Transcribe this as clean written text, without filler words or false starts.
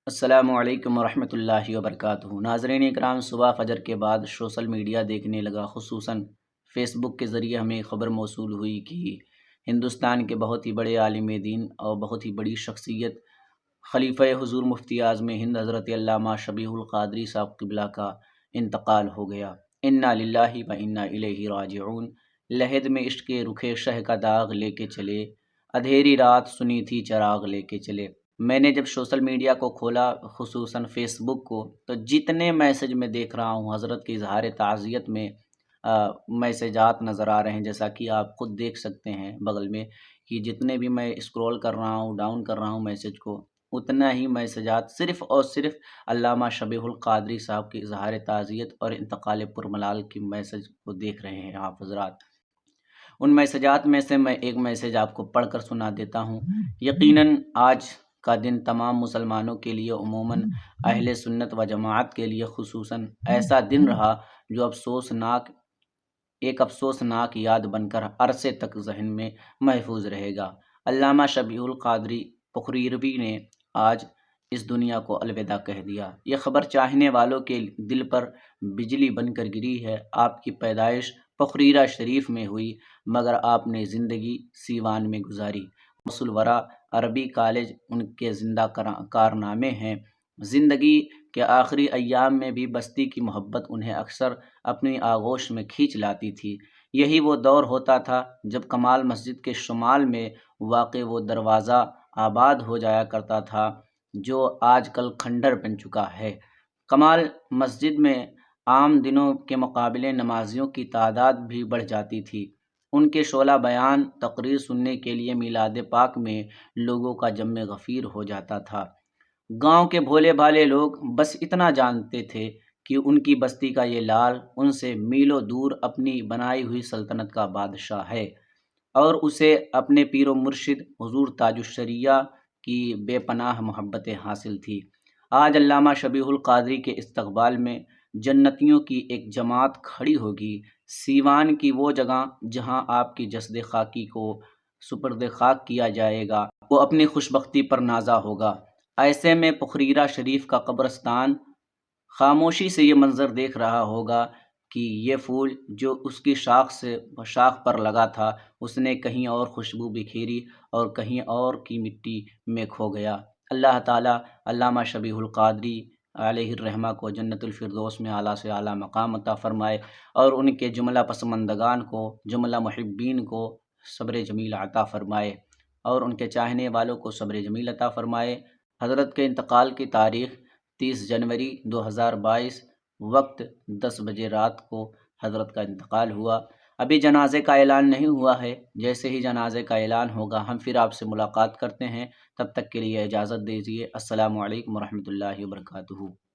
السلام علیکم ورحمۃ اللہ وبرکاتہ۔ ناظرین اکرام، صبح فجر کے بعد سوشل میڈیا دیکھنے لگا، خصوصاً فیس بک کے ذریعے ہمیں خبر موصول ہوئی کہ ہندوستان کے بہت ہی بڑے عالم دین اور بہت ہی بڑی شخصیت خلیفہ حضور مفتی اعظم ہند حضرت علامہ شبیہ القادری صاحب قبلہ کا انتقال ہو گیا۔ انا للہ و انا الیہ راجعون۔ لحد میں عشق کے رخے شہ کا داغ لے کے چلے، اندھیری رات سنی تھی چراغ لے کے چلے۔ میں نے جب سوشل میڈیا کو کھولا، خصوصاً فیس بک کو، تو جتنے میسج میں دیکھ رہا ہوں حضرت کے اظہار تعزیت میں میسیجات نظر آ رہے ہیں، جیسا کہ آپ خود دیکھ سکتے ہیں بغل میں کہ جتنے بھی میں اسکرول کر رہا ہوں، ڈاؤن کر رہا ہوں میسج کو، اتنا ہی میسیجات صرف اور صرف علامہ شبیہ القادری صاحب کے اظہار تعزیت اور انتقال پرملال کی میسج کو دیکھ رہے ہیں آپ حضرات۔ ان میسیجات میں سے میں ایک میسیج آپ کو پڑھ کر سنا دیتا ہوں۔ یقیناً آج کا دن تمام مسلمانوں کے لیے، عموماً اہل سنت و جماعت کے لیے خصوصاً ایسا دن رہا جو ایک افسوسناک یاد بن کر عرصے تک ذہن میں محفوظ رہے گا۔ علامہ شبیہ القادری پخریروی نے آج اس دنیا کو الوداع کہہ دیا۔ یہ خبر چاہنے والوں کے دل پر بجلی بن کر گری ہے۔ آپ کی پیدائش پخریرہ شریف میں ہوئی، مگر آپ نے زندگی سیوان میں گزاری۔ شمس الورا عربی کالج ان کے زندہ کارنامے ہیں۔ زندگی کے آخری ایام میں بھی بستی کی محبت انہیں اکثر اپنی آغوش میں کھینچ لاتی تھی۔ یہی وہ دور ہوتا تھا جب کمال مسجد کے شمال میں واقع وہ دروازہ آباد ہو جایا کرتا تھا جو آج کل کھنڈر بن چکا ہے۔ کمال مسجد میں عام دنوں کے مقابلے نمازیوں کی تعداد بھی بڑھ جاتی تھی۔ ان کے شعلہ بیان تقریر سننے کے لیے میلاد پاک میں لوگوں کا جم غفیر ہو جاتا تھا۔ گاؤں کے بھولے بھالے لوگ بس اتنا جانتے تھے کہ ان کی بستی کا یہ لال ان سے میلوں دور اپنی بنائی ہوئی سلطنت کا بادشاہ ہے، اور اسے اپنے پیر و مرشد حضور تاج الشریعہ کی بے پناہ محبتیں حاصل تھی۔ آج علامہ شبیہ القادری کے استقبال میں جنتیوں کی ایک جماعت کھڑی ہوگی۔ سیوان کی وہ جگہ جہاں آپ کی جسد خاکی کو سپرد خاک کیا جائے گا، وہ اپنی خوشبختی پر نازا ہوگا۔ ایسے میں پخریرہ شریف کا قبرستان خاموشی سے یہ منظر دیکھ رہا ہوگا کہ یہ پھول جو اس کی شاخ پر لگا تھا، اس نے کہیں اور خوشبو بکھیری اور کہیں اور کی مٹی میں کھو گیا۔ اللہ تعالیٰ علامہ شبیہ القادری علیہ الرحمہ کو جنت الفردوس میں اعلیٰ سے اعلیٰ مقام عطا فرمائے، اور ان کے جملہ پسماندگان کو، جملہ محبین کو صبر جمیل عطا فرمائے، اور ان کے چاہنے والوں کو صبر جمیل عطا فرمائے۔ حضرت کے انتقال کی تاریخ 30 جنوری 2022، وقت 10 بجے رات کو حضرت کا انتقال ہوا۔ ابھی جنازے کا اعلان نہیں ہوا ہے، جیسے ہی جنازے کا اعلان ہوگا ہم پھر آپ سے ملاقات کرتے ہیں۔ تب تک کے لیے اجازت دیجیے۔ السلام علیکم ورحمۃ اللہ وبرکاتہ۔